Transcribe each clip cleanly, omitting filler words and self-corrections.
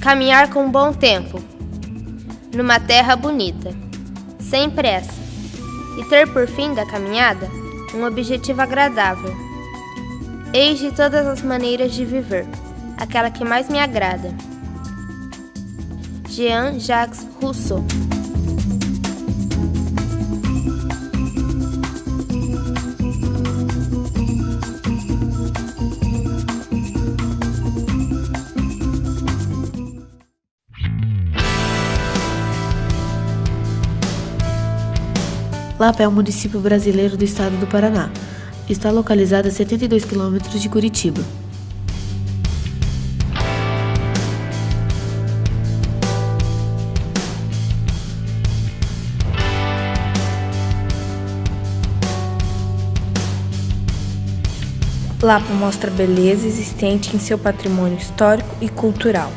Caminhar com bom tempo, numa terra bonita, sem pressa, e ter por fim da caminhada um objetivo agradável. Eis de todas as maneiras de viver, aquela que mais me agrada. Jean-Jacques Rousseau. Lapa é um município brasileiro do estado do Paraná. Está localizado a 72 quilômetros de Curitiba. Lapa mostra a beleza existente em seu patrimônio histórico e cultural.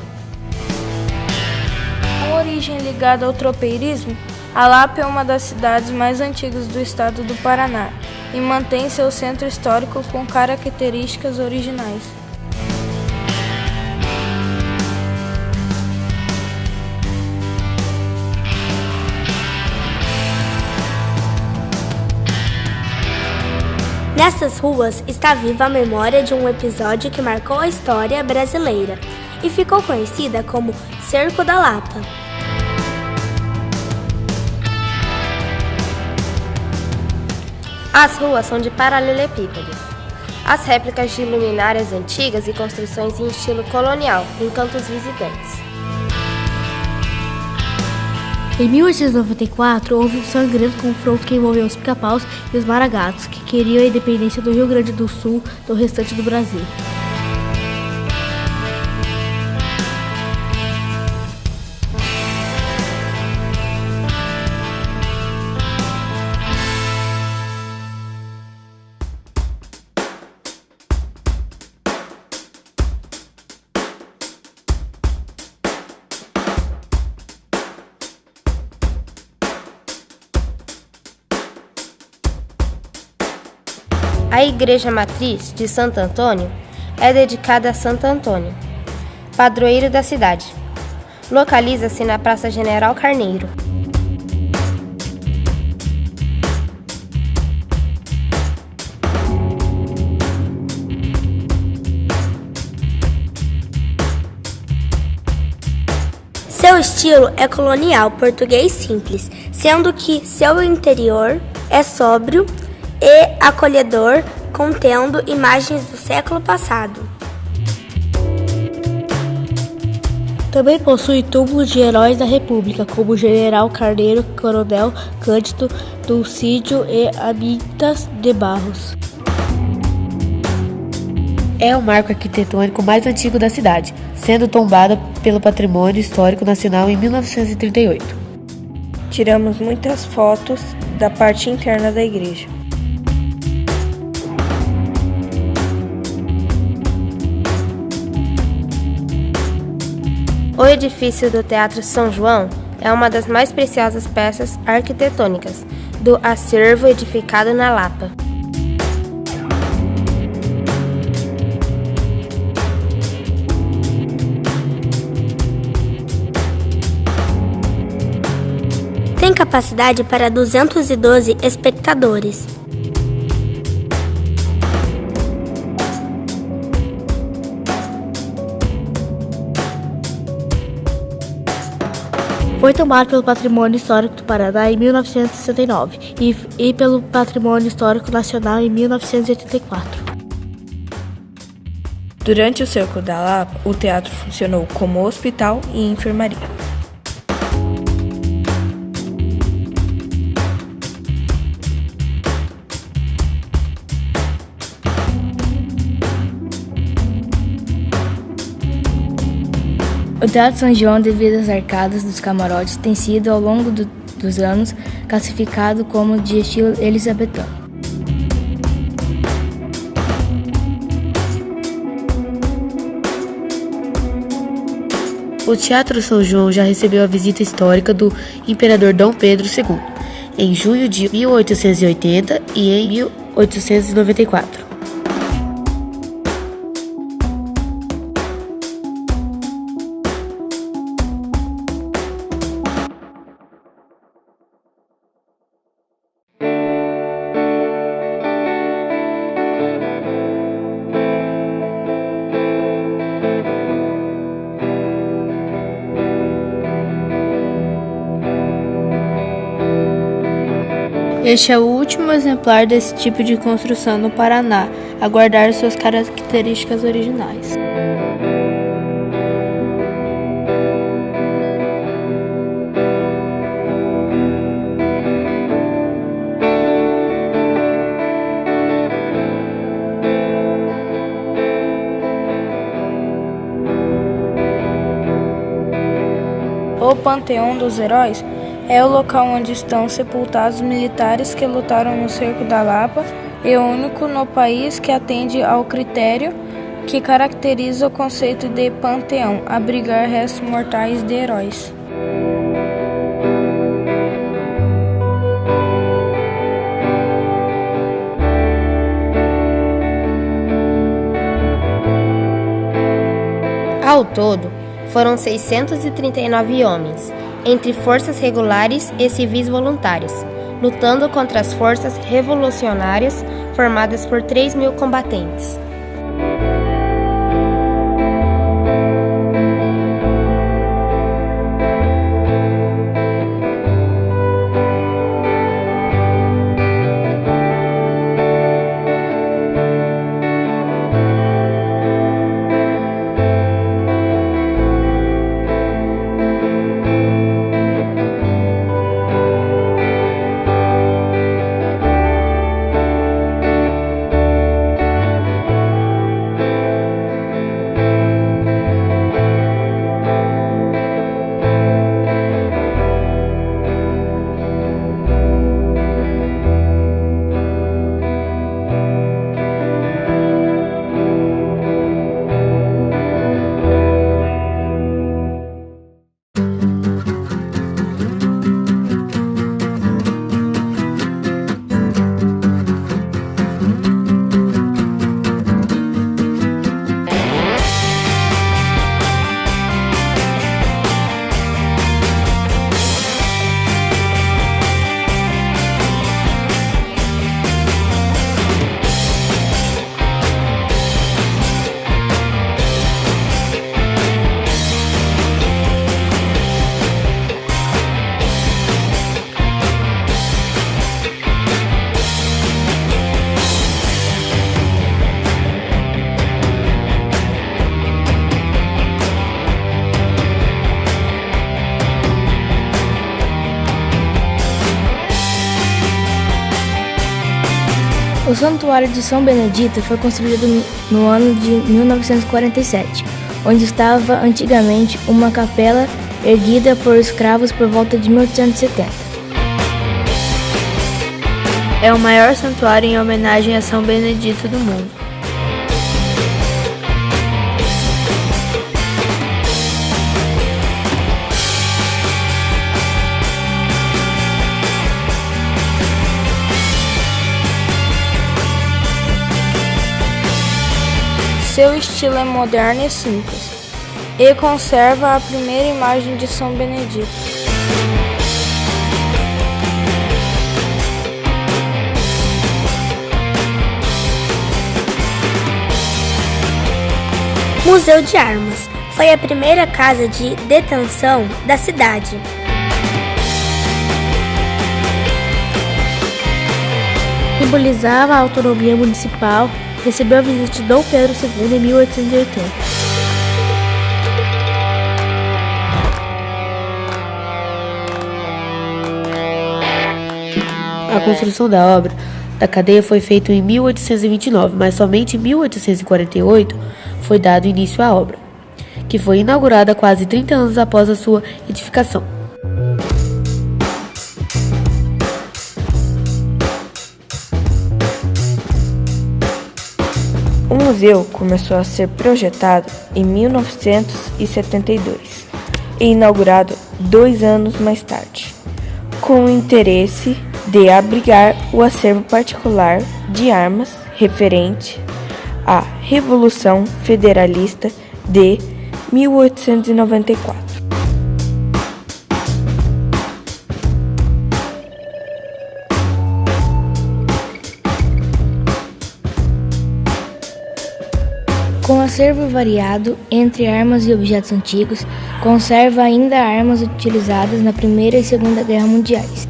Com origem ligada ao tropeirismo, a Lapa é uma das cidades mais antigas do estado do Paraná e mantém seu centro histórico com características originais. Nessas ruas está viva a memória de um episódio que marcou a história brasileira e ficou conhecida como Cerco da Lapa. As ruas são de paralelepípedos. As réplicas de luminárias antigas e construções em estilo colonial encantam os visitantes. Em 1894, houve um sangrento confronto que envolveu os pica-paus e os maragatos, que queriam a independência do Rio Grande do Sul do restante do Brasil. A igreja matriz de Santo Antônio é dedicada a Santo Antônio, padroeiro da cidade. Localiza-se na Praça General Carneiro. Seu estilo é colonial português simples, sendo que seu interior é sóbrio e acolhedor, contendo imagens do século passado. Também possui túmulos de heróis da República, como o General Carneiro, Coronel Cândido Dulcídio e Amintas de Barros. É o marco arquitetônico mais antigo da cidade, sendo tombada pelo Patrimônio Histórico Nacional em 1938. Tiramos muitas fotos da parte interna da igreja. O edifício do Teatro São João é uma das mais preciosas peças arquitetônicas do acervo edificado na Lapa. Tem capacidade para 212 espectadores. Foi tombado pelo Patrimônio Histórico do Paraná em 1969 e pelo Patrimônio Histórico Nacional em 1984. Durante o Cerco da Lapa, o teatro funcionou como hospital e enfermaria. O Teatro São João, devido às arcadas dos camarotes, tem sido, ao longo dos anos, classificado como de estilo elisabetano. O Teatro São João já recebeu a visita histórica do Imperador Dom Pedro II, em junho de 1880 e em 1894. Este é o último exemplar desse tipo de construção no Paraná, a guardar suas características originais. O Panteão dos Heróis é o local onde estão sepultados militares que lutaram no Cerco da Lapa e o único no país que atende ao critério que caracteriza o conceito de panteão, abrigar restos mortais de heróis. Ao todo, foram 639 homens, entre forças regulares e civis voluntários, lutando contra as forças revolucionárias formadas por 3.000 combatentes. O Santuário de São Benedito foi construído no ano de 1947, onde estava antigamente uma capela erguida por escravos por volta de 1870. É o maior santuário em homenagem a São Benedito do mundo. Seu estilo é moderno e simples, e conserva a primeira imagem de São Benedito. Museu de Armas foi a primeira casa de detenção da cidade. Simbolizava a autonomia municipal. Recebeu a visita de Dom Pedro II em 1880. A construção da obra da cadeia foi feita em 1829, mas somente em 1848 foi dado início à obra, que foi inaugurada quase 30 anos após a sua edificação. O museu começou a ser projetado em 1972 e inaugurado 2 anos mais tarde, com o interesse de abrigar o acervo particular de armas referente à Revolução Federalista de 1894. Com acervo variado entre armas e objetos antigos, conserva ainda armas utilizadas na Primeira e Segunda Guerra Mundiais.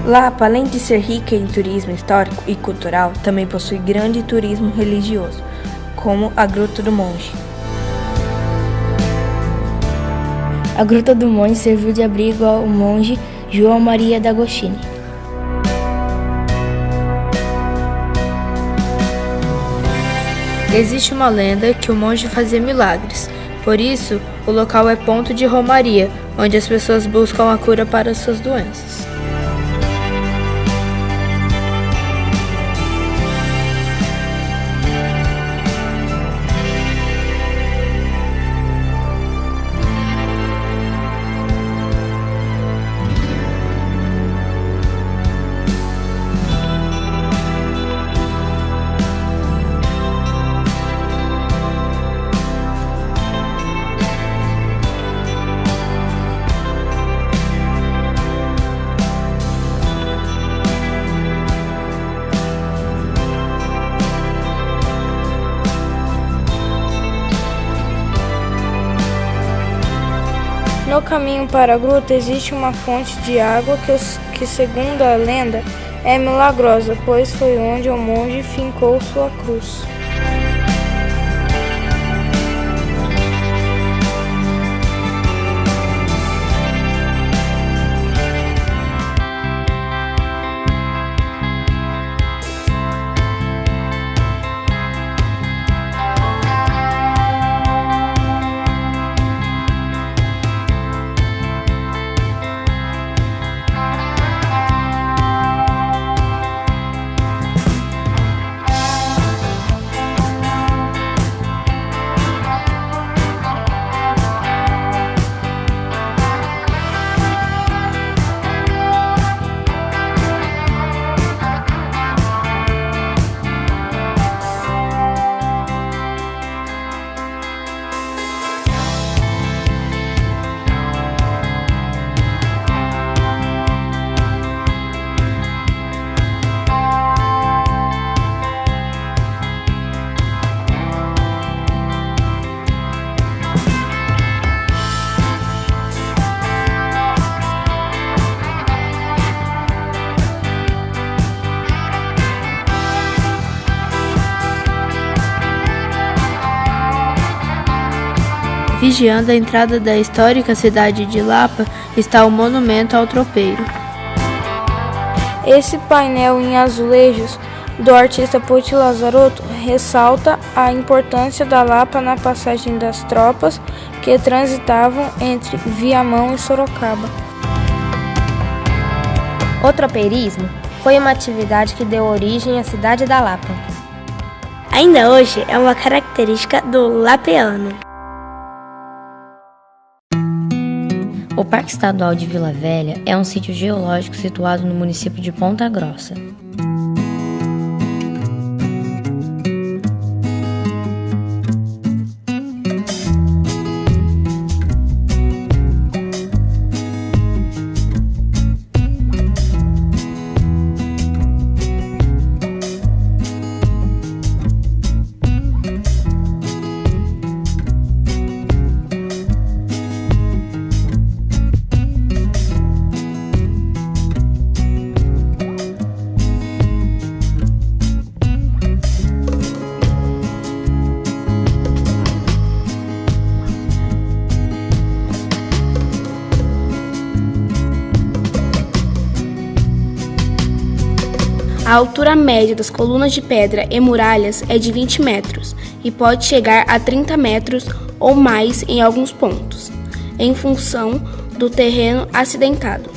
Lapa, além de ser rica em turismo histórico e cultural, também possui grande turismo religioso, como a Gruta do Monge. A Gruta do Monge serviu de abrigo ao monge João Maria d'Agostini. Existe uma lenda que o monge fazia milagres, por isso o local é ponto de romaria, onde as pessoas buscam a cura para suas doenças. No caminho para a gruta existe uma fonte de água que, segundo a lenda, é milagrosa, pois foi onde o monge fincou sua cruz. Vigiando a entrada da histórica cidade de Lapa está o monumento ao tropeiro. Esse painel em azulejos do artista Pucci Lazarotto ressalta a importância da Lapa na passagem das tropas que transitavam entre Viamão e Sorocaba. O tropeirismo foi uma atividade que deu origem à cidade da Lapa. Ainda hoje é uma característica do lapeano. O Parque Estadual de Vila Velha é um sítio geológico situado no município de Ponta Grossa. A altura média das colunas de pedra e muralhas é de 20 metros e pode chegar a 30 metros ou mais em alguns pontos, em função do terreno acidentado.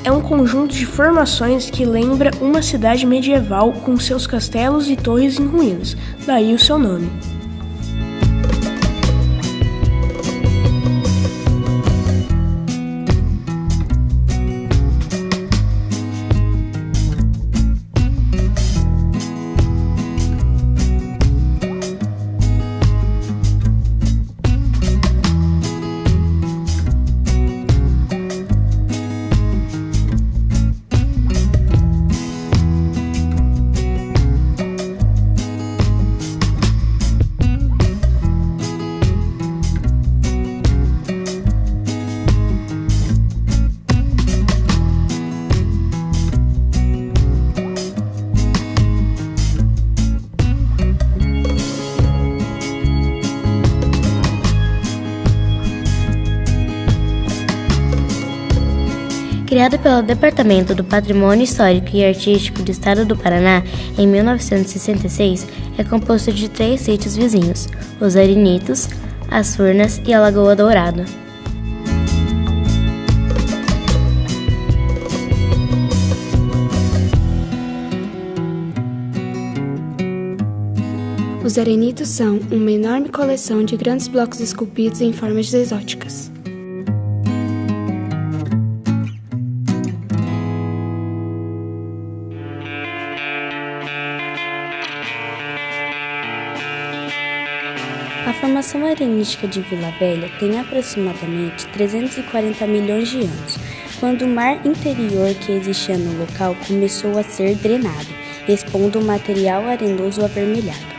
é um conjunto de formações que lembra uma cidade medieval com seus castelos e torres em ruínas, daí o seu nome. Criado pelo Departamento do Patrimônio Histórico e Artístico do Estado do Paraná em 1966, é composto de 3 sítios vizinhos: Os Arenitos, As Furnas e a Lagoa Dourada. Os Arenitos são uma enorme coleção de grandes blocos esculpidos em formas exóticas. A formação arenística de Vila Velha tem aproximadamente 340 milhões de anos, quando o mar interior que existia no local começou a ser drenado, expondo o material arenoso avermelhado.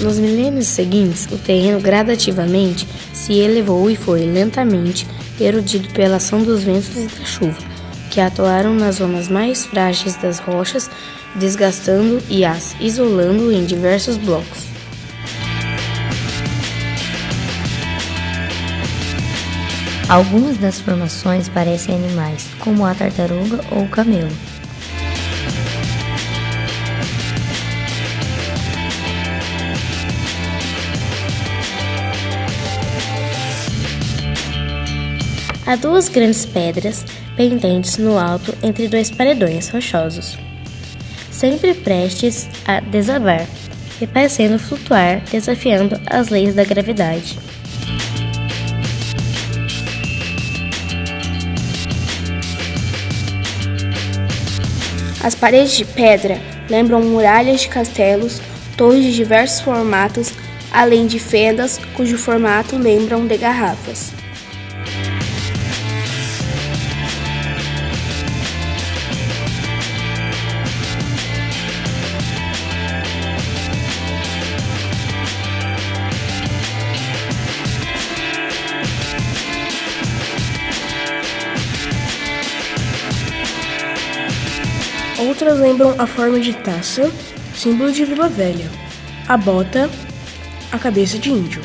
Nos milênios seguintes, o terreno gradativamente se elevou e foi lentamente erodido pela ação dos ventos e da chuva, que atuaram nas zonas mais frágeis das rochas, desgastando e as isolando em diversos blocos. Algumas das formações parecem animais, como a tartaruga ou o camelo. Há 2 grandes pedras pendentes no alto entre 2 paredões rochosos, sempre prestes a desabar e parecendo flutuar, desafiando as leis da gravidade. As paredes de pedra lembram muralhas de castelos, torres de diversos formatos, além de fendas cujo formato lembram de garrafas. Outras lembram a forma de taça, símbolo de Vila Velha, a bota, a cabeça de índio.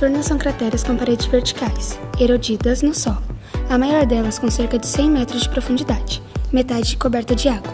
noturnas são crateras com paredes verticais, erodidas no solo, a maior delas com cerca de 100 metros de profundidade, metade coberta de água.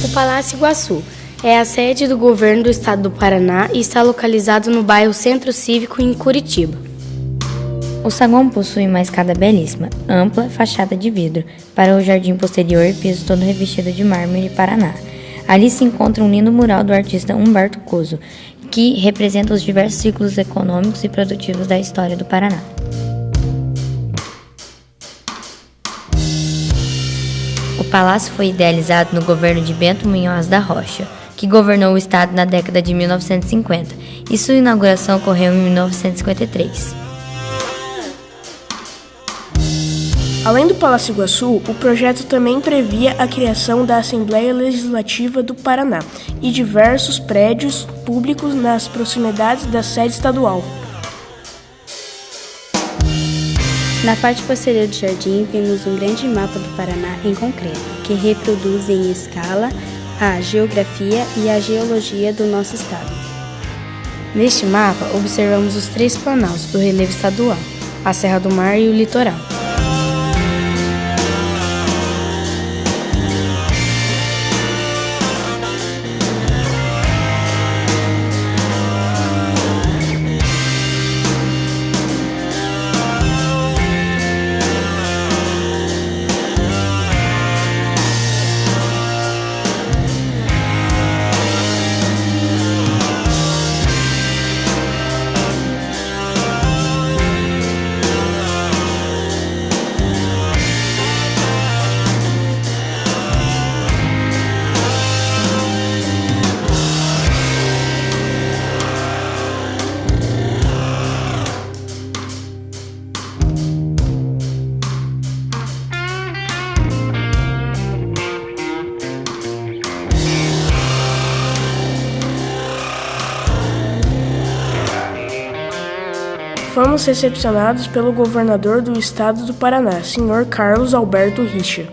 O Palácio Iguaçu é a sede do governo do estado do Paraná e está localizado no bairro Centro Cívico, em Curitiba. O saguão possui uma escada belíssima, ampla, fachada de vidro, para o jardim posterior e piso todo revestido de mármore Paraná. Ali se encontra um lindo mural do artista Humberto Coso, que representa os diversos ciclos econômicos e produtivos da história do Paraná. O palácio foi idealizado no governo de Bento Munhoz da Rocha, que governou o estado na década de 1950, e sua inauguração ocorreu em 1953. Além do Palácio Iguaçu, o projeto também previa a criação da Assembleia Legislativa do Paraná e diversos prédios públicos nas proximidades da sede estadual. Na parte posterior do jardim, vemos um grande mapa do Paraná em concreto, que reproduz em escala a geografia e a geologia do nosso estado. Neste mapa, observamos os 3 planaltos do relevo estadual, a Serra do Mar e o litoral. Fomos recepcionados pelo governador do estado do Paraná, Sr. Carlos Alberto Richa.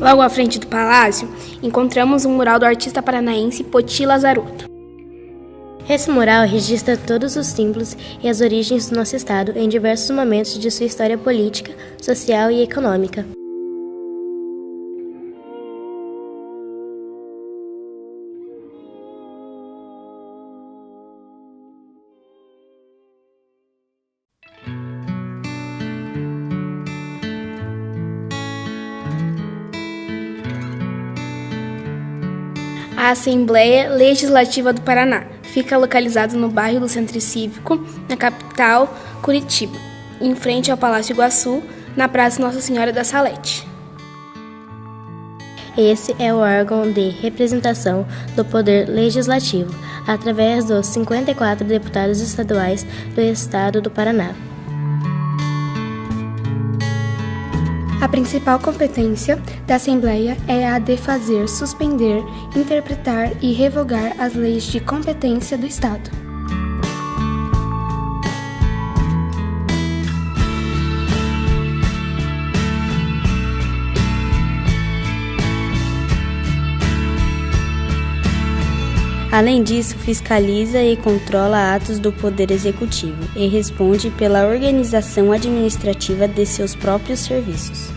Logo à frente do palácio, encontramos um mural do artista paranaense Poti Lazarotto. Esse mural registra todos os símbolos e as origens do nosso estado em diversos momentos de sua história política, social e econômica. A Assembleia Legislativa do Paraná fica localizada no bairro do Centro Cívico, na capital, Curitiba, em frente ao Palácio Iguaçu, na Praça Nossa Senhora da Salete. Esse é o órgão de representação do Poder Legislativo, através dos 54 deputados estaduais do Estado do Paraná. A principal competência da Assembleia é a de fazer, suspender, interpretar e revogar as leis de competência do Estado. Além disso, fiscaliza e controla atos do Poder Executivo e responde pela organização administrativa de seus próprios serviços.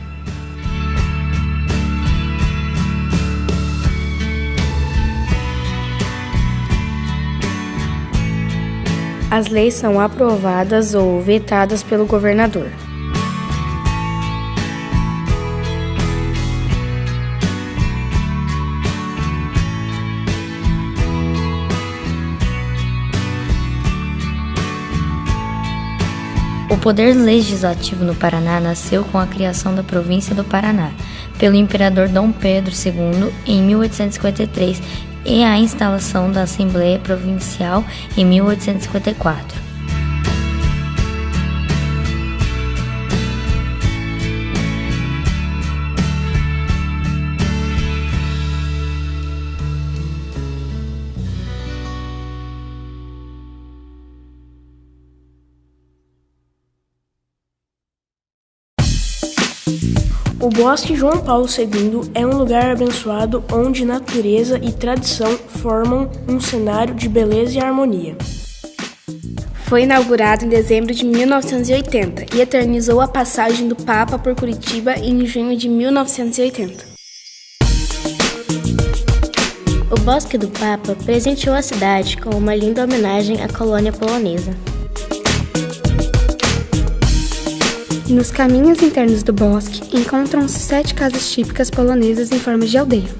As leis são aprovadas ou vetadas pelo governador. O poder legislativo no Paraná nasceu com a criação da província do Paraná, pelo imperador Dom Pedro II em 1853 e a instalação da Assembleia Provincial em 1854. O Bosque João Paulo II é um lugar abençoado onde natureza e tradição formam um cenário de beleza e harmonia. Foi inaugurado em dezembro de 1980 e eternizou a passagem do Papa por Curitiba em junho de 1980. O Bosque do Papa presenteou a cidade com uma linda homenagem à colônia polonesa. Nos caminhos internos do bosque encontram-se 7 casas típicas polonesas em forma de aldeia,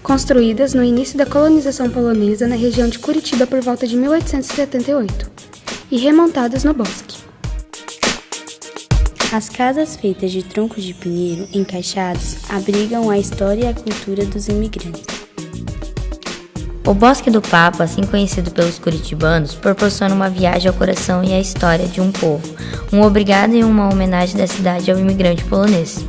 construídas no início da colonização polonesa na região de Curitiba por volta de 1878, e remontadas no bosque. As casas feitas de troncos de pinheiro encaixados abrigam a história e a cultura dos imigrantes. O Bosque do Papa, assim conhecido pelos curitibanos, proporciona uma viagem ao coração e à história de um povo, um obrigado e uma homenagem da cidade ao imigrante polonês.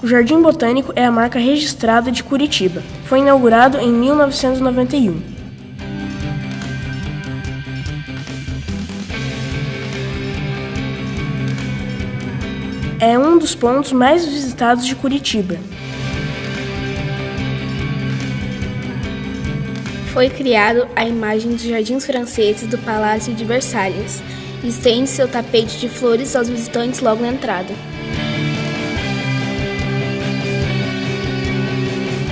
O Jardim Botânico é a marca registrada de Curitiba. Foi inaugurado em 1991. É um dos pontos mais visitados de Curitiba. Foi criado a imagem dos jardins franceses do Palácio de Versalhes e estende seu tapete de flores aos visitantes logo na entrada.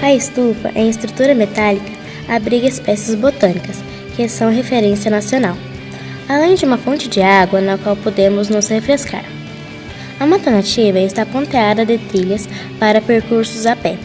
A estufa, em estrutura metálica, abriga espécies botânicas, que são referência nacional, além de uma fonte de água na qual podemos nos refrescar. A mata nativa está ponteada de trilhas para percursos a pé.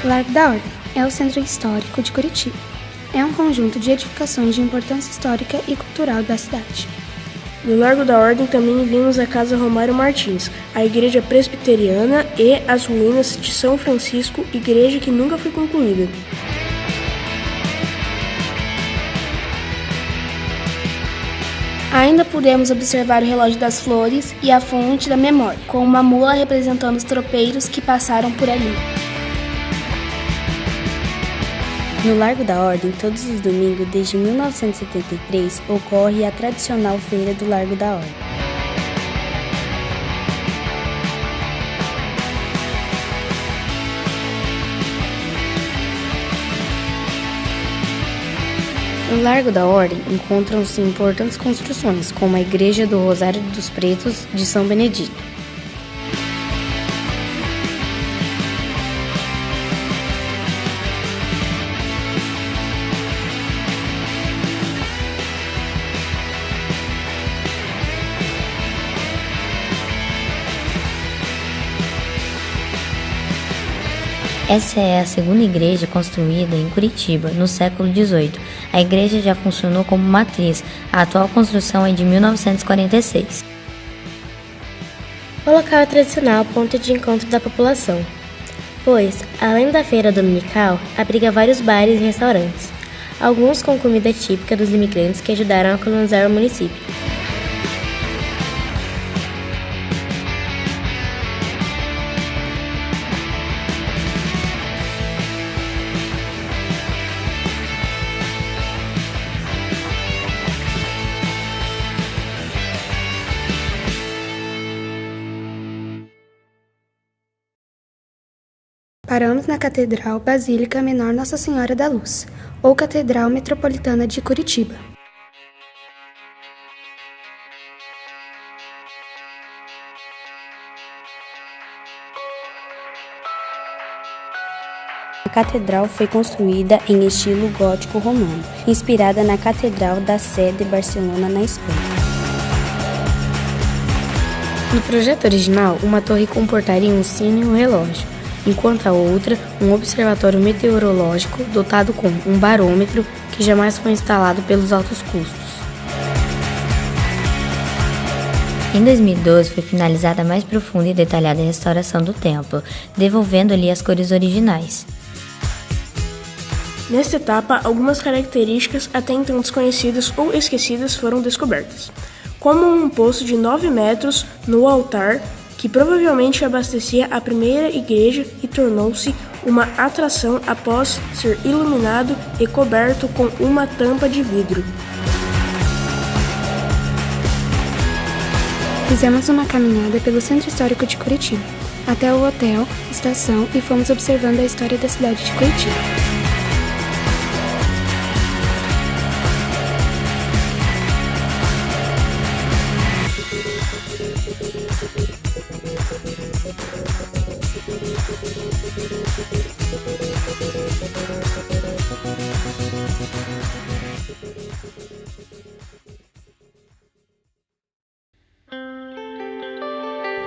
Largo da Ordem é o centro histórico de Curitiba. É um conjunto de edificações de importância histórica e cultural da cidade. No Largo da Ordem também vimos a Casa Romário Martins, a Igreja Presbiteriana e as ruínas de São Francisco, igreja que nunca foi concluída. Ainda pudemos observar o relógio das flores e a fonte da memória, com uma mula representando os tropeiros que passaram por ali. No Largo da Ordem, todos os domingos desde 1973, ocorre a tradicional Feira do Largo da Ordem. No Largo da Ordem encontram-se importantes construções, como a Igreja do Rosário dos Pretos de São Benedito. Essa é a segunda igreja construída em Curitiba, no século XVIII. A igreja já funcionou como matriz. A atual construção é de 1946. O local é tradicional ponto de encontro da população, pois, além da feira dominical, abriga vários bares e restaurantes, alguns com comida típica dos imigrantes que ajudaram a colonizar o município. Paramos na Catedral Basílica Menor Nossa Senhora da Luz, ou Catedral Metropolitana de Curitiba. A catedral foi construída em estilo gótico romano, inspirada na Catedral da Sé de Barcelona, na Espanha. No projeto original, uma torre comportaria um sino e um relógio, enquanto a outra, um observatório meteorológico dotado com um barômetro que jamais foi instalado pelos altos custos. Em 2012 foi finalizada a mais profunda e detalhada restauração do templo, devolvendo-lhe as cores originais. Nesta etapa, algumas características até então desconhecidas ou esquecidas foram descobertas, como um poço de 9 metros no altar, que provavelmente abastecia a primeira igreja e tornou-se uma atração após ser iluminado e coberto com uma tampa de vidro. Fizemos uma caminhada pelo Centro Histórico de Curitiba, até o hotel, estação e fomos observando a história da cidade de Curitiba.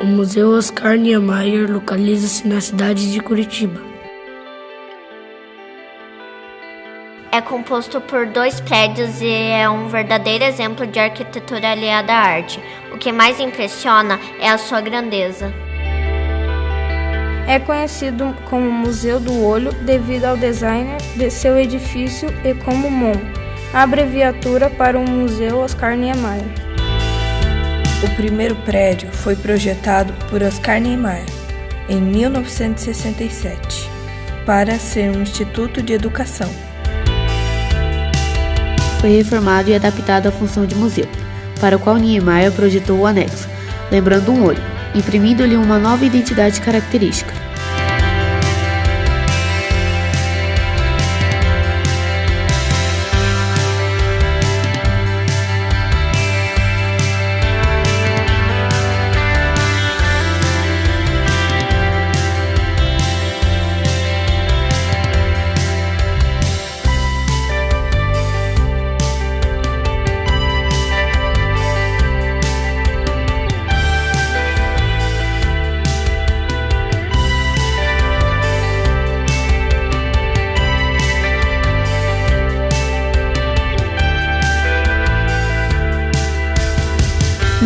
O Museu Oscar Niemeyer localiza-se na cidade de Curitiba. É composto por 2 prédios e é um verdadeiro exemplo de arquitetura aliada à arte. O que mais impressiona é a sua grandeza. É conhecido como Museu do Olho devido ao design de seu edifício e como MON, a abreviatura para o Museu Oscar Niemeyer. O primeiro prédio foi projetado por Oscar Niemeyer em 1967 para ser um instituto de educação. Foi reformado e adaptado à função de museu, para o qual Niemeyer projetou o anexo, lembrando um olho, imprimindo-lhe uma nova identidade característica.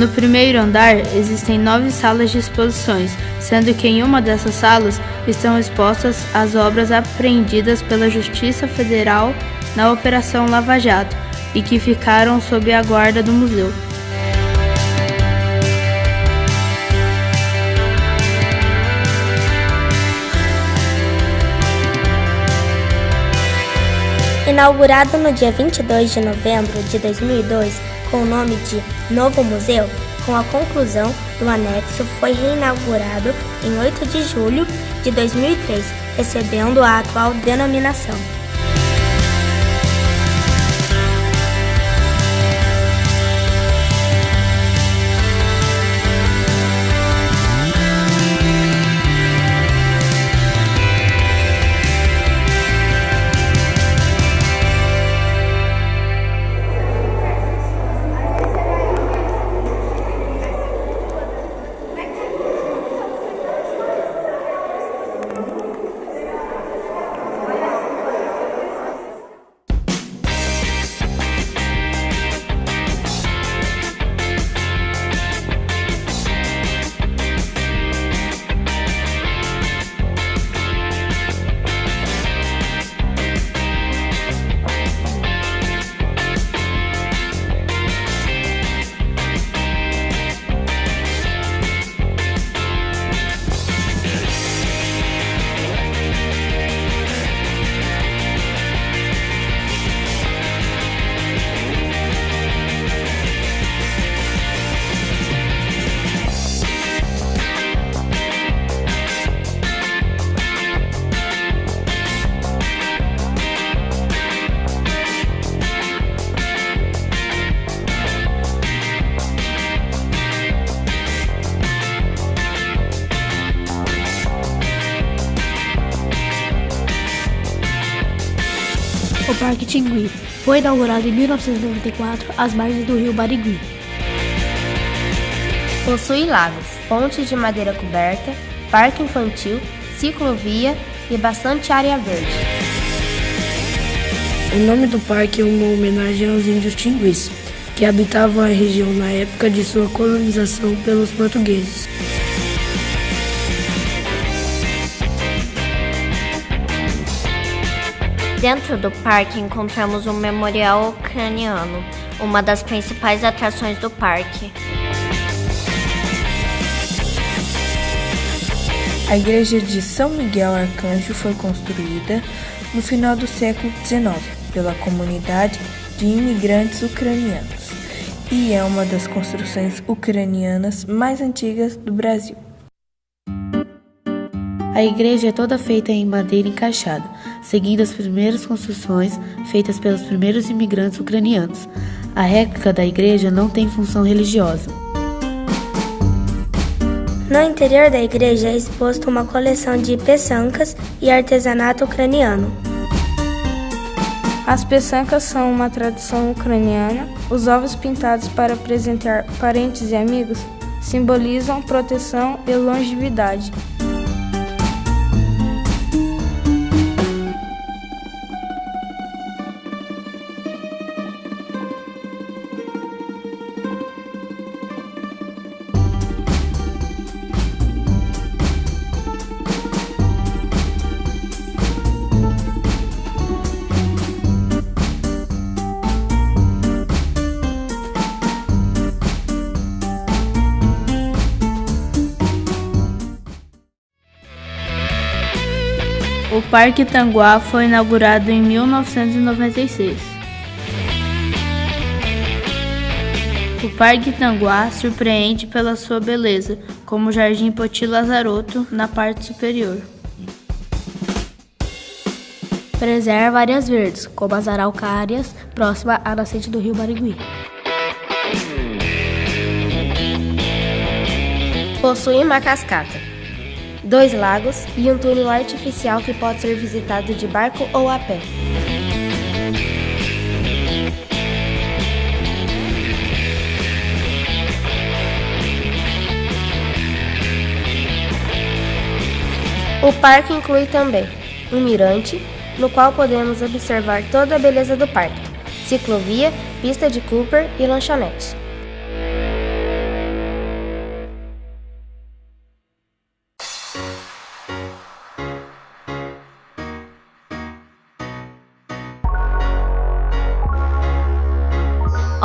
No primeiro andar existem 9 salas de exposições, sendo que em uma dessas salas estão expostas as obras apreendidas pela Justiça Federal na Operação Lava Jato e que ficaram sob a guarda do museu. Inaugurado no dia 22 de novembro de 2002 com o nome de Novo Museu, com a conclusão do anexo, foi reinaugurado em 8 de julho de 2003, recebendo a atual denominação. O Parque Tingui foi inaugurado em 1994 às margens do rio Barigui. Possui lagos, pontes de madeira coberta, parque infantil, ciclovia e bastante área verde. O nome do parque é uma homenagem aos índios tinguis, que habitavam a região na época de sua colonização pelos portugueses. Dentro do parque encontramos um memorial ucraniano, uma das principais atrações do parque. A igreja de São Miguel Arcanjo foi construída no final do século XIX pela comunidade de imigrantes ucranianos e é uma das construções ucranianas mais antigas do Brasil. A igreja é toda feita em madeira encaixada, seguindo as primeiras construções feitas pelos primeiros imigrantes ucranianos. A réplica da igreja não tem função religiosa. No interior da igreja é exposta uma coleção de peçancas e artesanato ucraniano. As peçancas são uma tradição ucraniana. Os ovos pintados para presentear parentes e amigos simbolizam proteção e longevidade. O Parque Tanguá foi inaugurado em 1996. O Parque Tanguá surpreende pela sua beleza, como o Jardim Poti Lazaroto na parte superior. Preserva áreas verdes, como as araucárias, próxima à nascente do rio Barigui. Possui uma cascata, 2 lagos e um túnel artificial que pode ser visitado de barco ou a pé. O parque inclui também um mirante, no qual podemos observar toda a beleza do parque, ciclovia, pista de Cooper e lanchonete.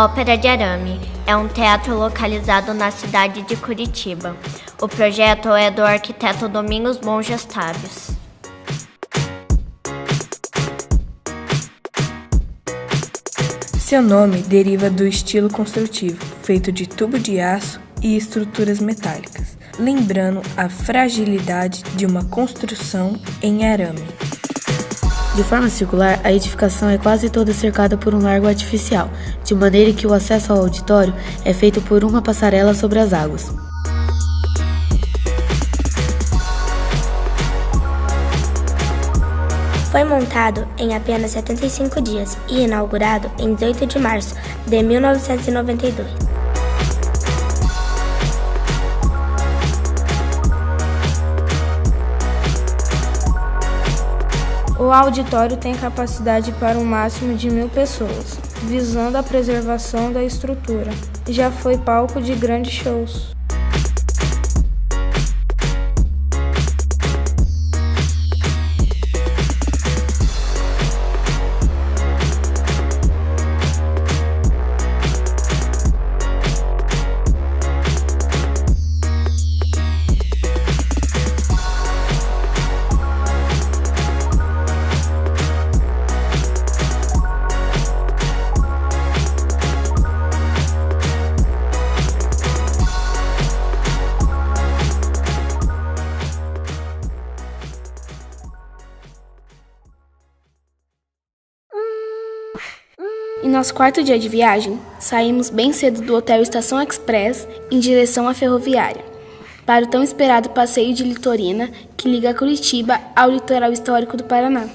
Ópera de Arame é um teatro localizado na cidade de Curitiba. O projeto é do arquiteto Domingos Bom Gestários. Seu nome deriva do estilo construtivo, feito de tubo de aço e estruturas metálicas, lembrando a fragilidade de uma construção em arame. De forma circular, a edificação é quase toda cercada por um largo artificial, de maneira que o acesso ao auditório é feito por uma passarela sobre as águas. Foi montado em apenas 75 dias e inaugurado em 18 de março de 1992. O auditório tem capacidade para um máximo de 1.000 pessoas, visando a preservação da estrutura. Já foi palco de grandes shows. Em nosso quarto dia de viagem, saímos bem cedo do Hotel Estação Express em direção à ferroviária, para o tão esperado passeio de Litorina que liga Curitiba ao litoral histórico do Paraná.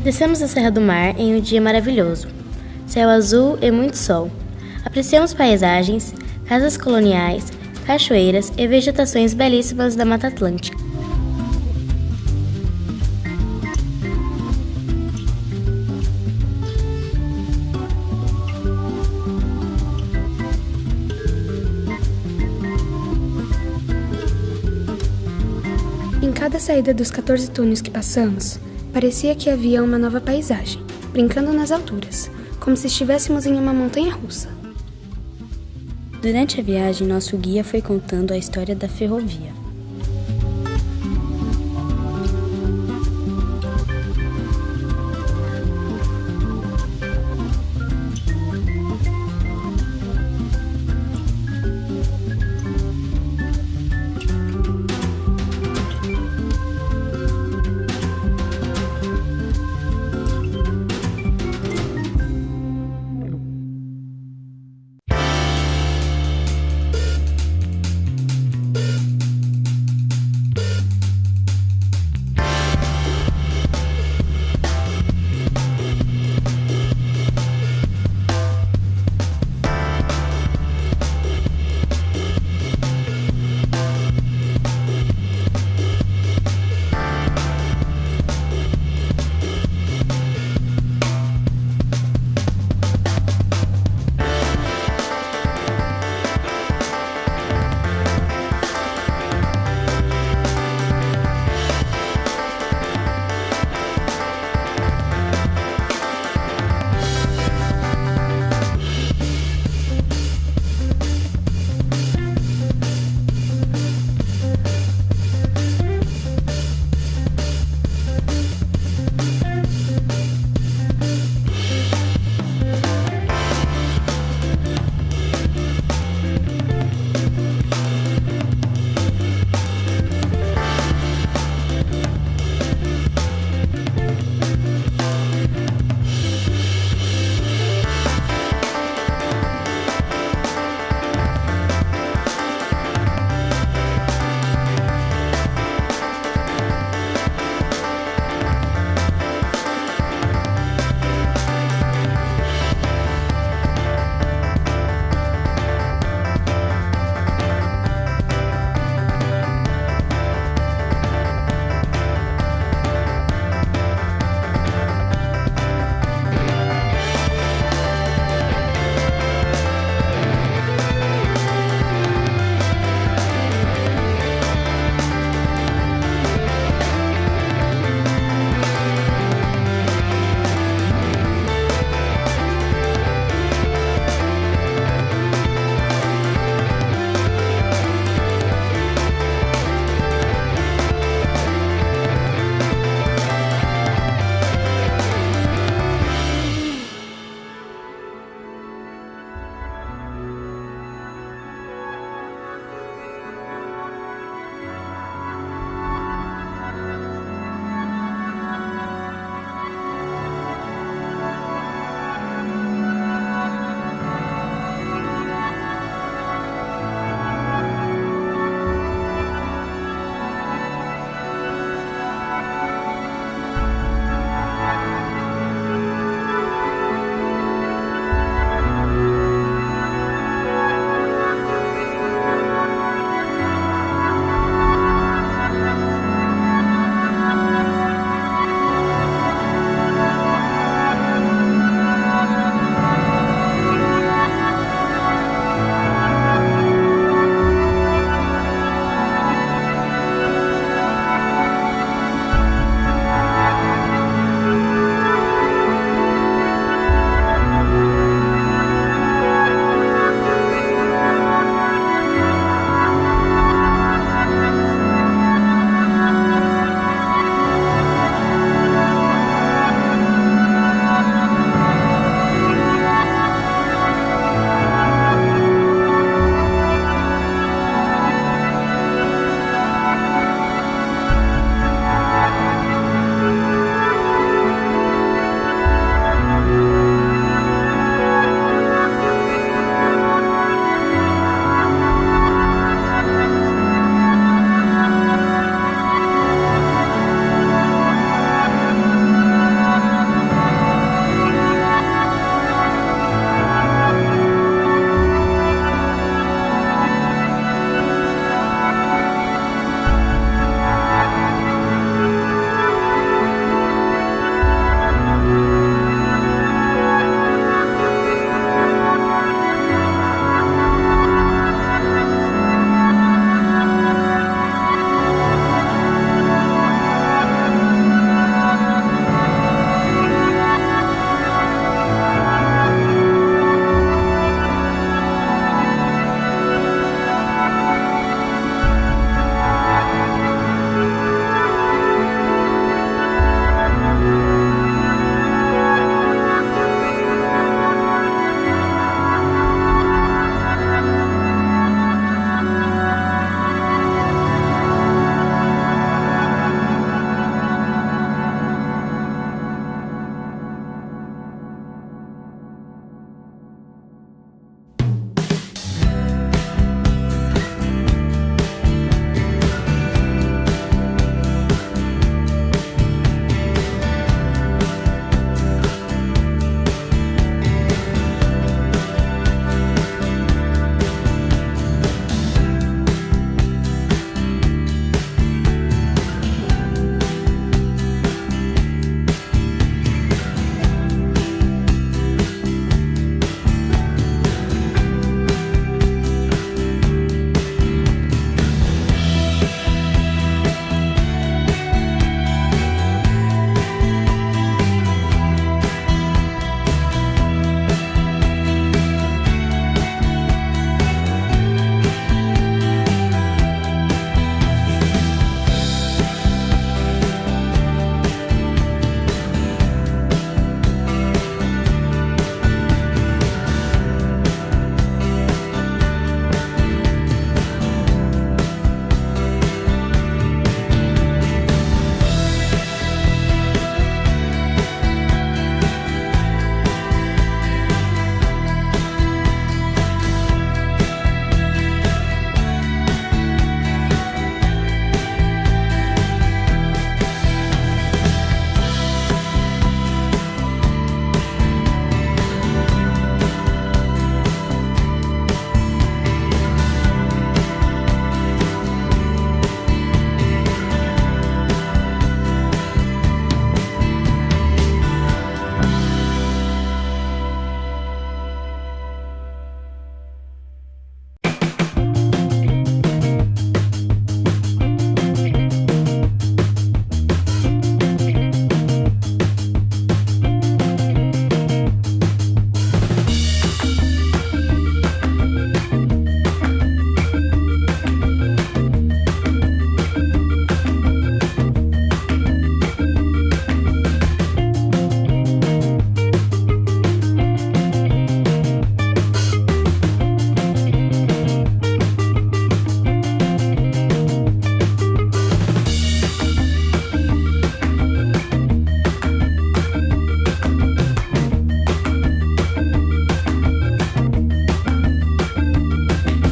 Descemos a Serra do Mar em um dia maravilhoso. Céu azul e muito sol. Apreciamos paisagens, casas coloniais, cachoeiras e vegetações belíssimas da Mata Atlântica. Em cada saída dos 14 túneis que passamos, parecia que havia uma nova paisagem, brincando nas alturas. como se estivéssemos em uma montanha russa. Durante a viagem, nosso guia foi contando a história da ferrovia.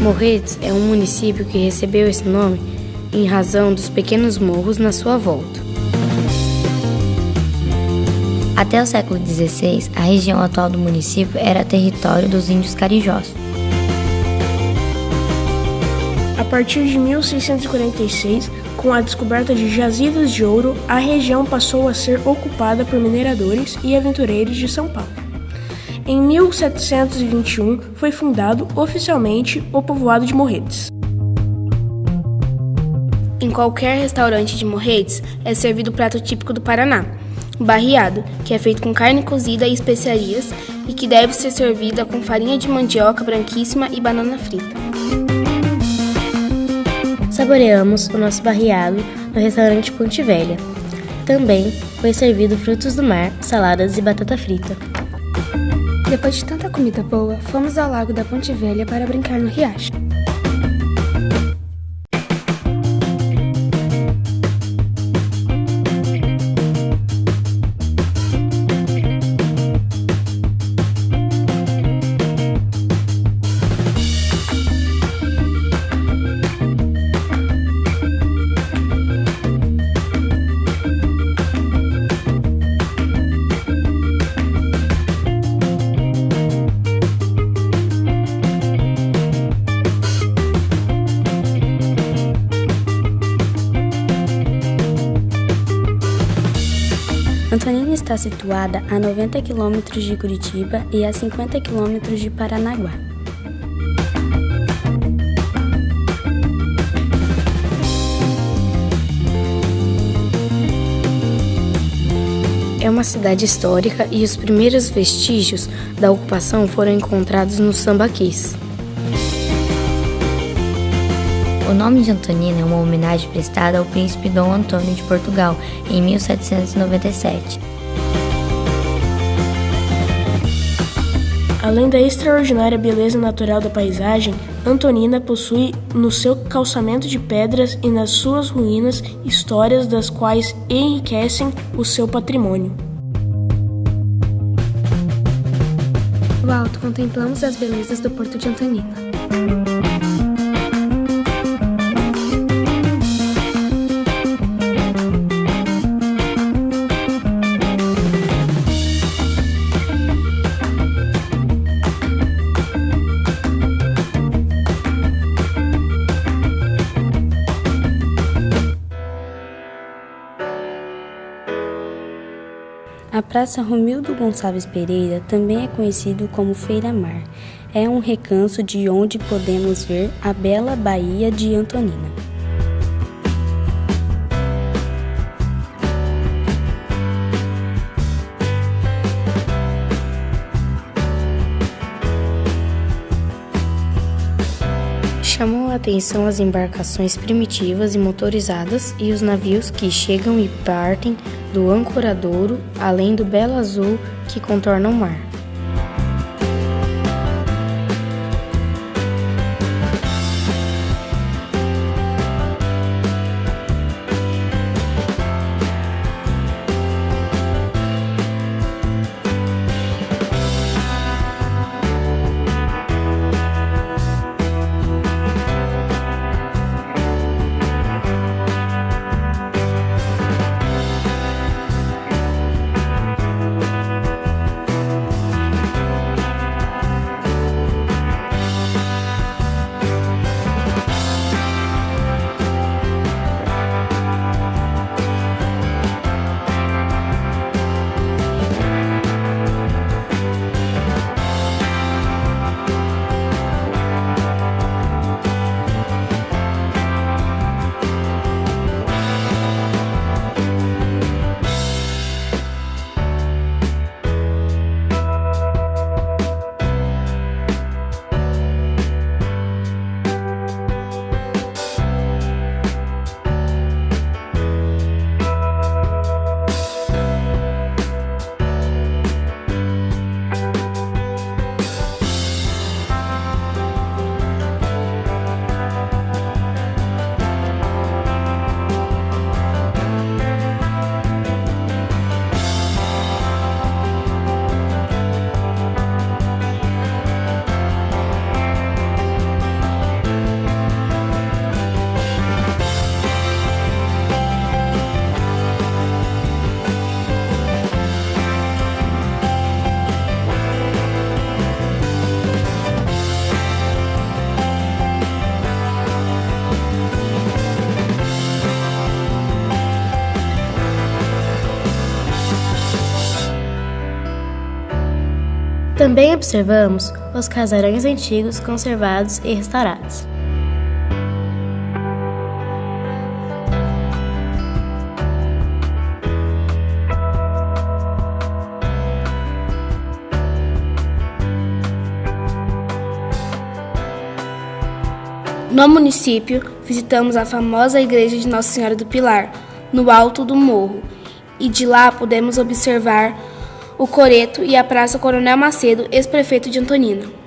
Morretes é um município que recebeu esse nome em razão dos pequenos morros na sua volta. Até o século XVI, a região atual do município era território dos índios carijós. A partir de 1646, com a descoberta de jazidas de ouro, a região passou a ser ocupada por mineradores e aventureiros de São Paulo. Em 1721, foi fundado oficialmente o povoado de Morretes. Em qualquer restaurante de Morretes é servido o prato típico do Paraná, o barreado, que é feito com carne cozida e especiarias e que deve ser servida com farinha de mandioca branquíssima e banana frita. Saboreamos o nosso barreado no restaurante Ponte Velha. Também foi servido frutos do mar, saladas e batata frita. Depois de tanta comida boa, fomos ao lago da Ponte Velha para brincar no riacho. Antonina está situada a 90 km de Curitiba e a 50 km de Paranaguá. É uma cidade histórica e os primeiros vestígios da ocupação foram encontrados no Sambaquis. O nome de Antonina é uma homenagem prestada ao príncipe Dom Antônio de Portugal, em 1797. Além da extraordinária beleza natural da paisagem, Antonina possui no seu calçamento de pedras e nas suas ruínas histórias das quais enriquecem o seu patrimônio. Do alto contemplamos as belezas do Porto de Antonina. A Praça Romildo Gonçalves Pereira também é conhecido como Feira Mar. É um recanto de onde podemos ver a bela Baía de Antonina. Chamam a atenção as embarcações primitivas e motorizadas e os navios que chegam e partem do ancoradouro, além do belo azul que contorna o mar. Também observamos os casarões antigos conservados e restaurados. No município, visitamos a famosa igreja de Nossa Senhora do Pilar, no alto do morro, e de lá pudemos observar o Coreto e a Praça Coronel Macedo, ex-prefeito de Antonina.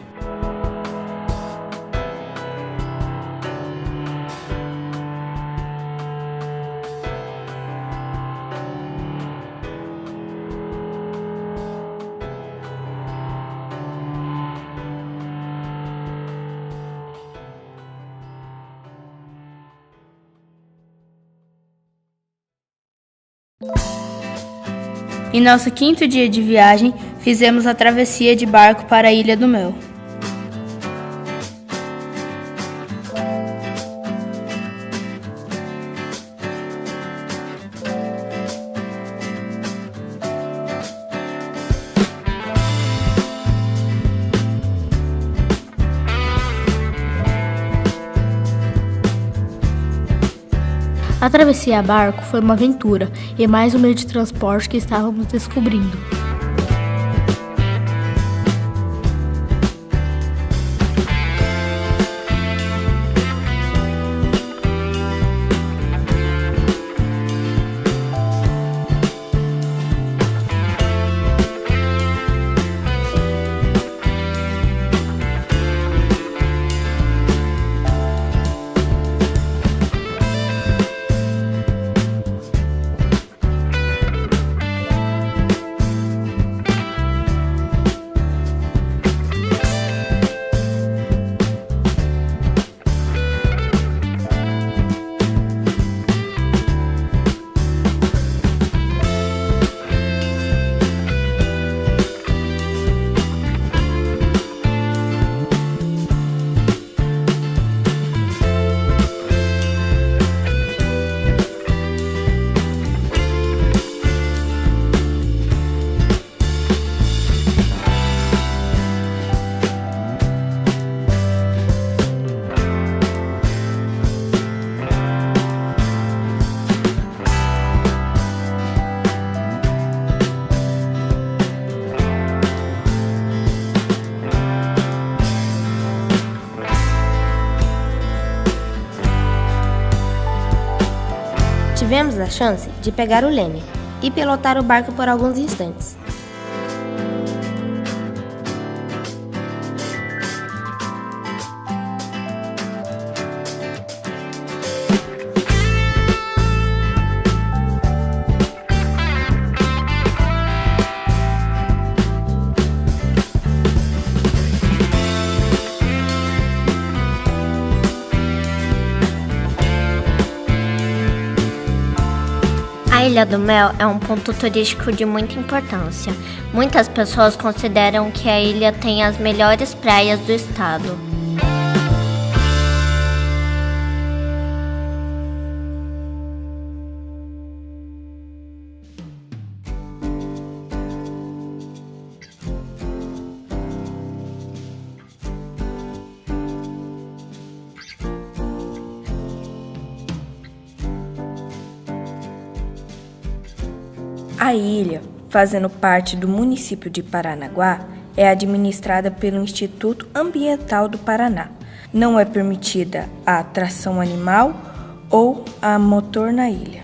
Em nosso 5º dia de viagem, fizemos a travessia de barco para a Ilha do Mel. A travessia a barco foi uma aventura e mais um meio de transporte que estávamos descobrindo. Tivemos a chance de pegar o leme e pilotar o barco por alguns instantes. A Ilha do Mel é um ponto turístico de muita importância. Muitas pessoas consideram que a ilha tem as melhores praias do estado. A ilha, fazendo parte do município de Paranaguá, é administrada pelo Instituto Ambiental do Paraná. Não é permitida a tração animal ou a motor na ilha.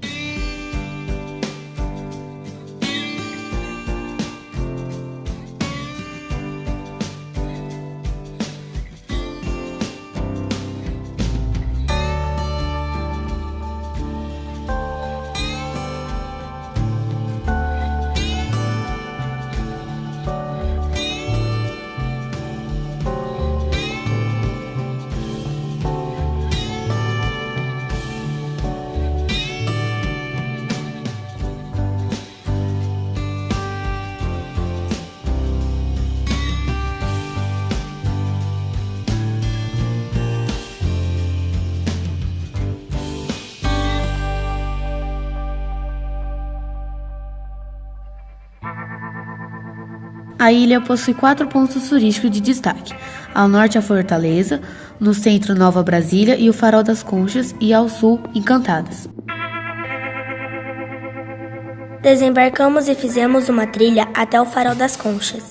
a ilha possui 4 pontos turísticos de destaque. Ao norte, a Fortaleza, no centro, Nova Brasília e o Farol das Conchas, e ao sul, Encantadas. Desembarcamos e fizemos uma trilha até o Farol das Conchas.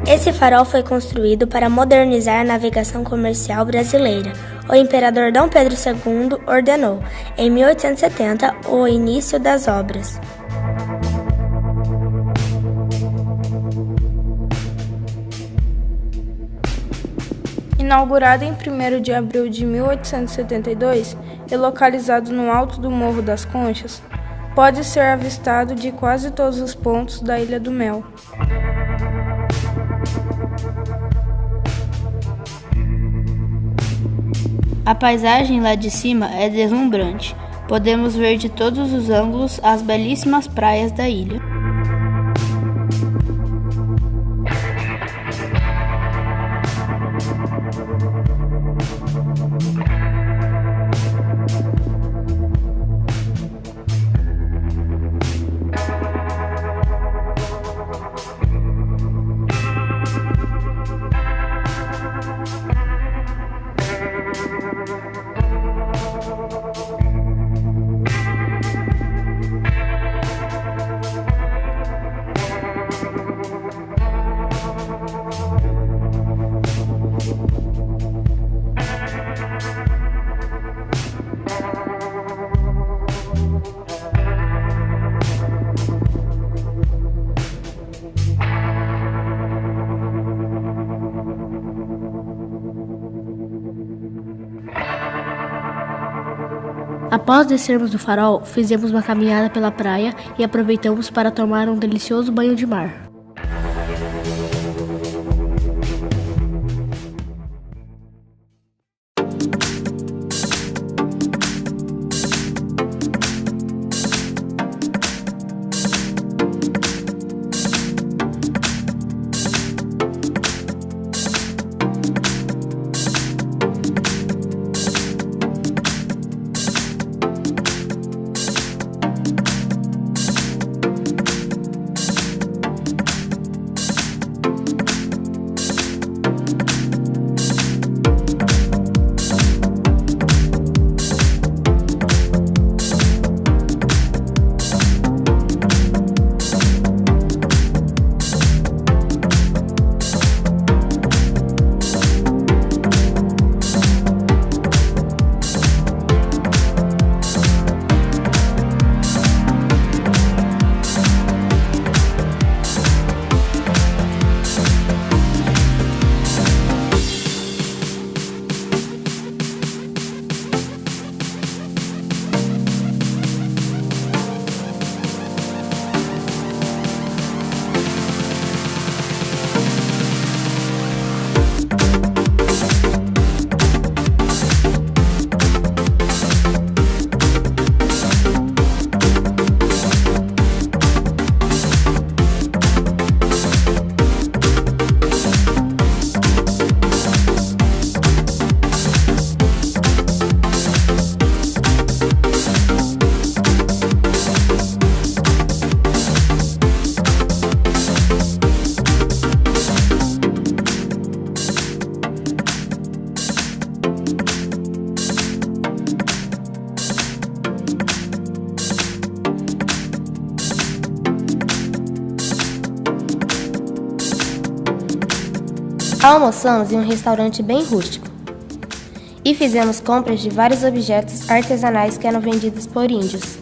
Esse farol foi construído para modernizar a navegação comercial brasileira. O imperador Dom Pedro II ordenou, em 1870, o início das obras. Inaugurado em 1º de abril de 1872 e localizado no alto do Morro das Conchas, pode ser avistado de quase todos os pontos da Ilha do Mel. A paisagem lá de cima é deslumbrante. Podemos ver de todos os ângulos as belíssimas praias da ilha. Após descermos do farol, fizemos uma caminhada pela praia e aproveitamos para tomar um delicioso banho de mar. Almoçamos em um restaurante bem rústico e fizemos compras de vários objetos artesanais que eram vendidos por índios.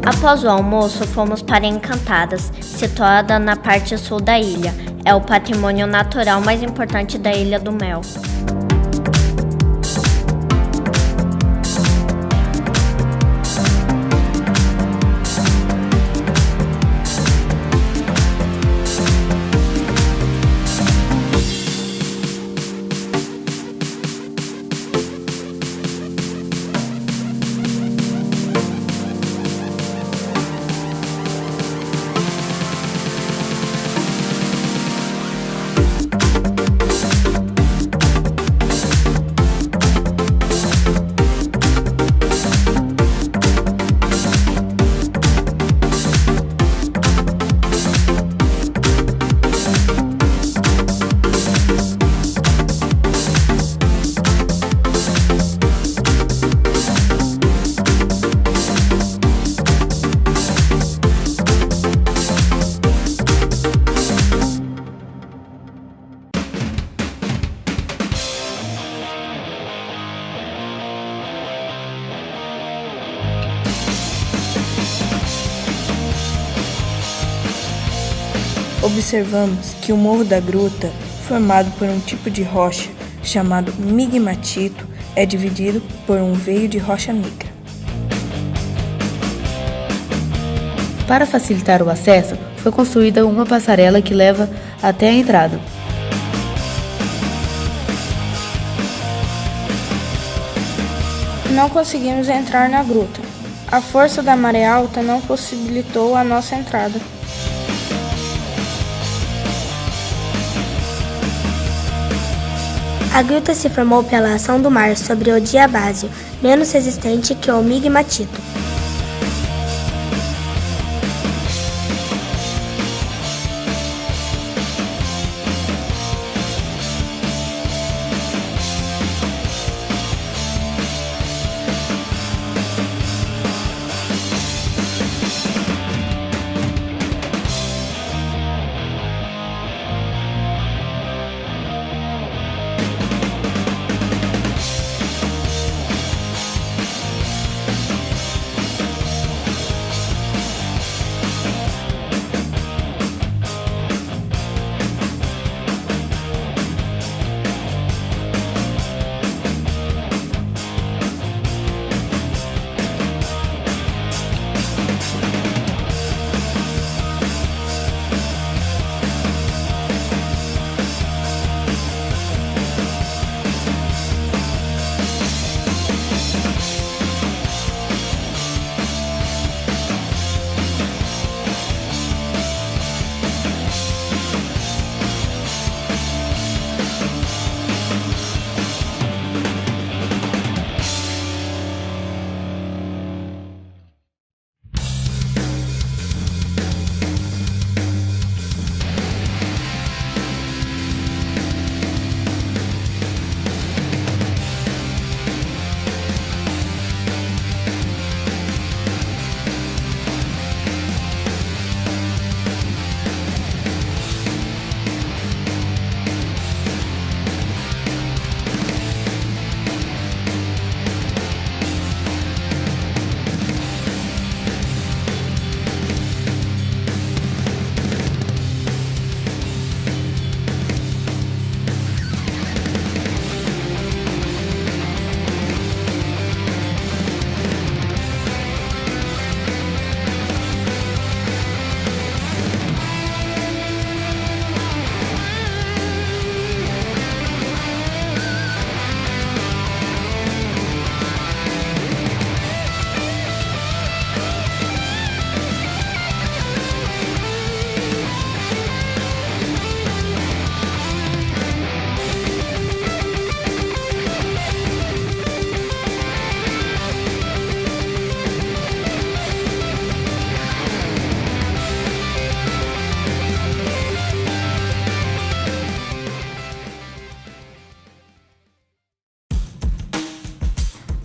Após o almoço, fomos para Encantadas, situada na parte sul da ilha. É o patrimônio natural mais importante da Ilha do Mel. Observamos que o Morro da Gruta, formado por um tipo de rocha chamado migmatito, é dividido por um veio de rocha negra. Para facilitar o acesso, foi construída uma passarela que leva até a entrada. Não conseguimos entrar na gruta. A força da maré alta não possibilitou a nossa entrada. A gruta se formou pela ação do mar sobre o diabásio, menos resistente que o migmatito.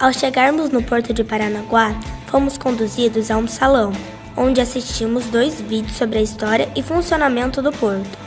Ao chegarmos no porto de Paranaguá, fomos conduzidos a um salão, onde assistimos 2 vídeos sobre a história e funcionamento do porto.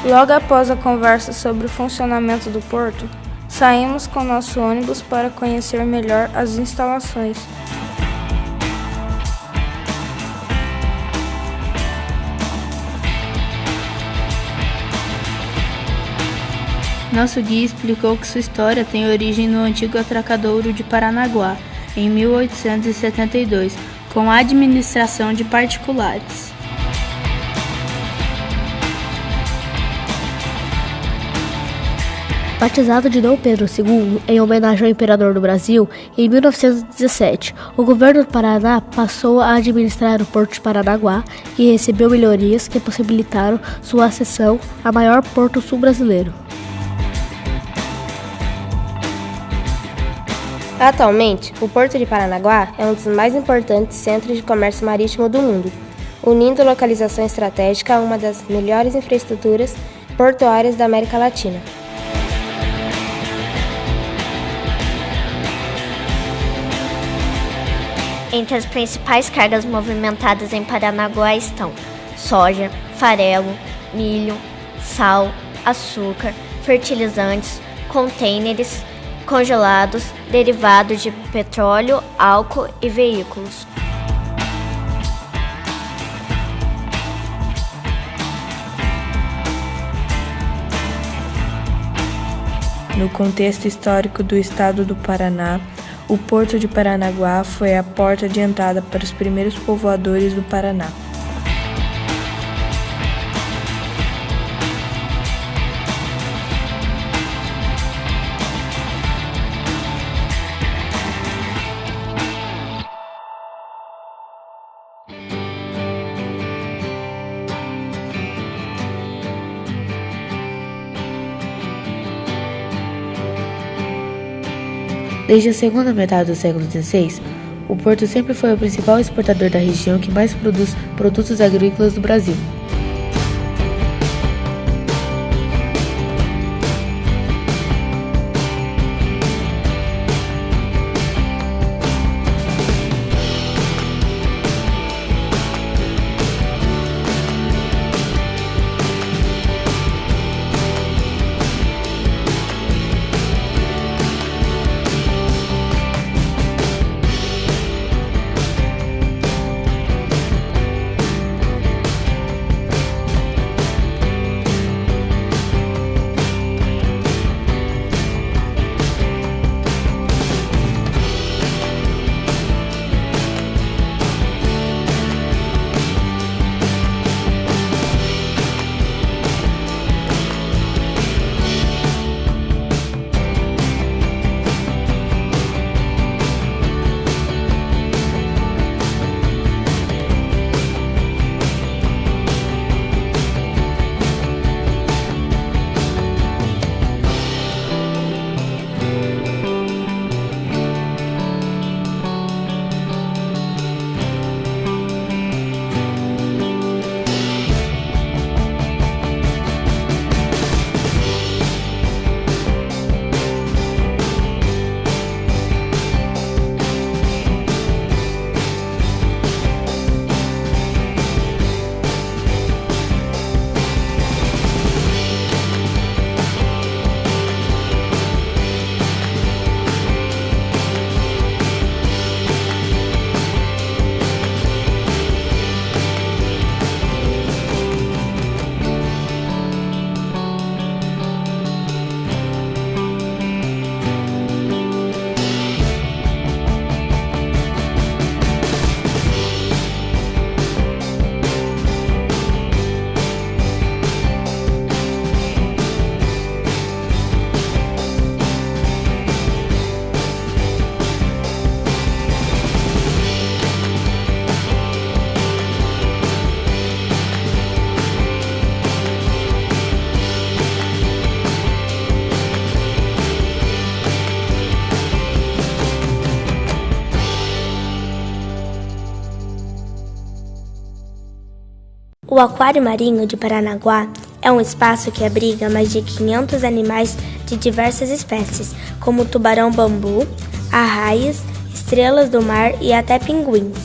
Logo após a conversa sobre o funcionamento do porto, saímos com nosso ônibus para conhecer melhor as instalações. Nosso guia explicou que sua história tem origem no antigo atracadouro de Paranaguá, em 1872, com a administração de particulares. Batizado de Dom Pedro II, em homenagem ao imperador do Brasil, em 1917, o governo do Paraná passou a administrar o porto de Paranaguá, que recebeu melhorias que possibilitaram sua ascensão a maior porto sul brasileiro. Atualmente, o Porto de Paranaguá é um dos mais importantes centros de comércio marítimo do mundo, unindo localização estratégica a uma das melhores infraestruturas portuárias da América Latina. Entre as principais cargas movimentadas em Paranaguá estão soja, farelo, milho, sal, açúcar, fertilizantes, contêineres, congelados, derivados de petróleo, álcool e veículos. No contexto histórico do estado do Paraná, o Porto de Paranaguá foi a porta de entrada para os primeiros povoadores do Paraná. Desde a segunda metade do século XVI, o porto sempre foi o principal exportador da região que mais produz produtos agrícolas do Brasil. O Aquário Marinho de Paranaguá é um espaço que abriga mais de 500 animais de diversas espécies, como tubarão-bambu, arraias, estrelas do mar e até pinguins.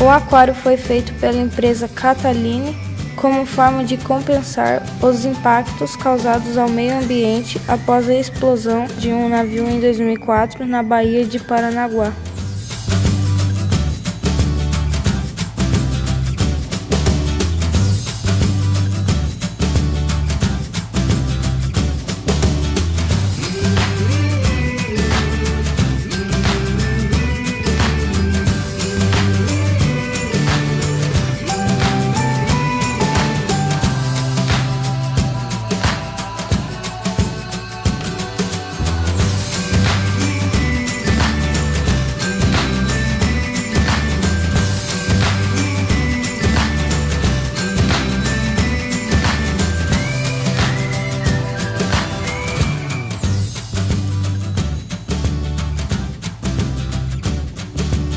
O aquário foi feito pela empresa Cataline como forma de compensar os impactos causados ao meio ambiente após a explosão de um navio em 2004 na Baía de Paranaguá.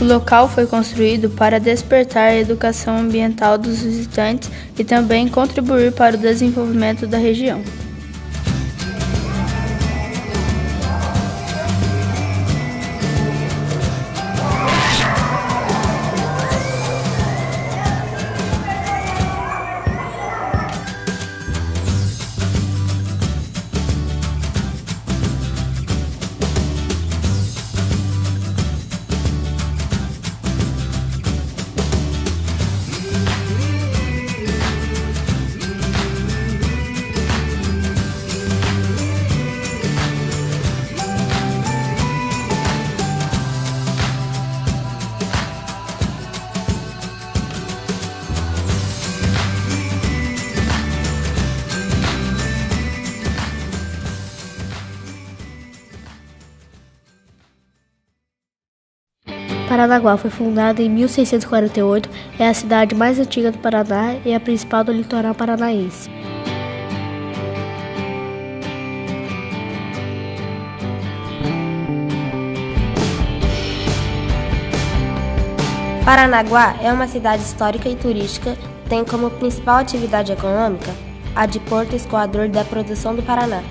O local foi construído para despertar a educação ambiental dos visitantes e também contribuir para o desenvolvimento da região. Paranaguá foi fundada em 1648, é a cidade mais antiga do Paraná e a principal do litoral paranaense. Paranaguá é uma cidade histórica e turística, tem como principal atividade econômica a de porto escoador da produção do Paraná.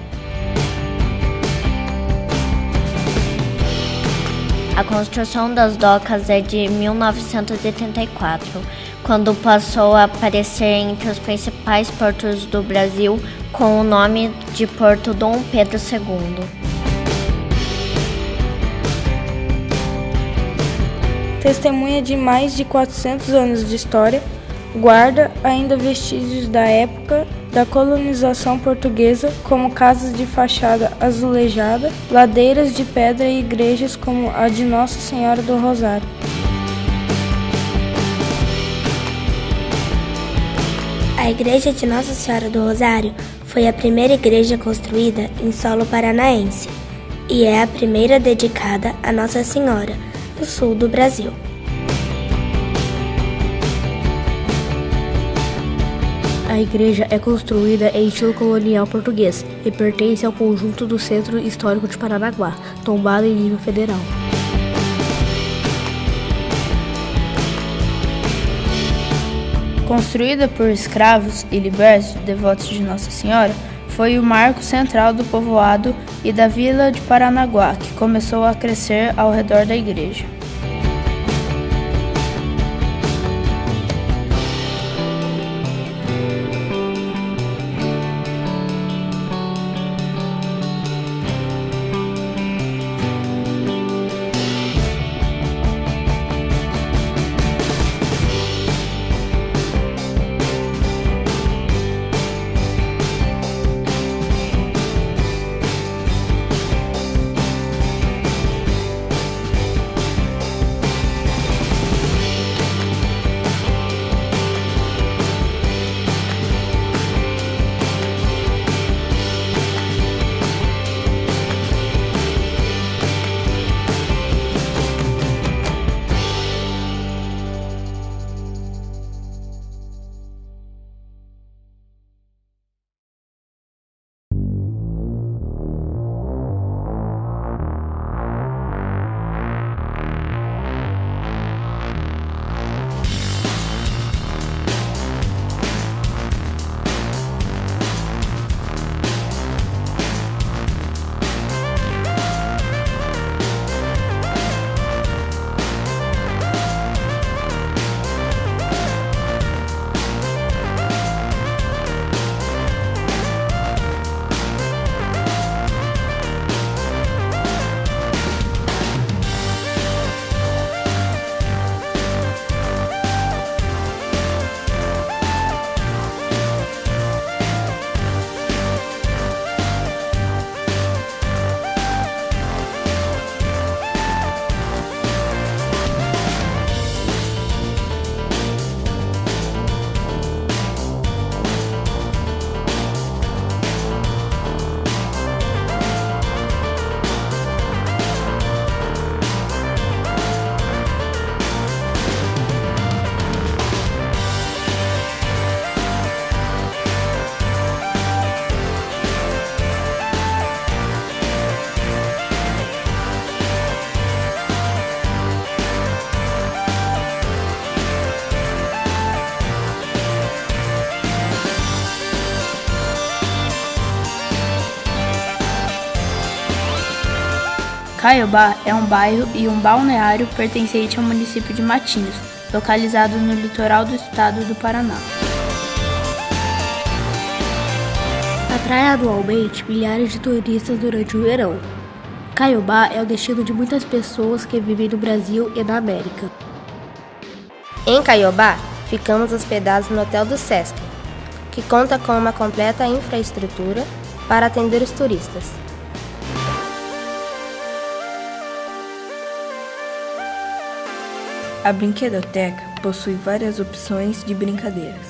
A construção das docas é de 1984, quando passou a aparecer entre os principais portos do Brasil com o nome de Porto Dom Pedro II. Testemunha de mais de 400 anos de história, guarda ainda vestígios da época da colonização portuguesa, como casas de fachada azulejada, ladeiras de pedra e igrejas como a de Nossa Senhora do Rosário. A igreja de Nossa Senhora do Rosário foi a primeira igreja construída em solo paranaense e é a primeira dedicada a Nossa Senhora, no sul do Brasil. A igreja é construída em estilo colonial português e pertence ao conjunto do Centro Histórico de Paranaguá, tombado em nível federal. Construída por escravos e libertos devotos de Nossa Senhora, foi o marco central do povoado e da vila de Paranaguá, que começou a crescer ao redor da igreja. Caiobá é um bairro e um balneário pertencente ao município de Matinhos, localizado no litoral do estado do Paraná. Atrai anualmente milhares de turistas durante o verão. Caiobá é o destino de muitas pessoas que vivem no Brasil e na América. Em Caiobá, ficamos hospedados no Hotel do Sesc, que conta com uma completa infraestrutura para atender os turistas. A brinquedoteca possui várias opções de brincadeiras.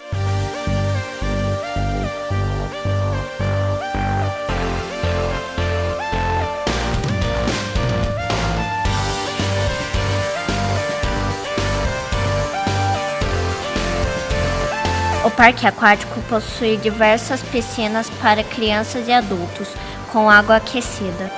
O parque aquático possui diversas piscinas para crianças e adultos, com água aquecida.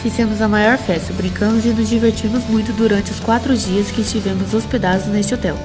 Fizemos a maior festa, brincamos e nos divertimos muito durante os 4 dias que estivemos hospedados neste hotel.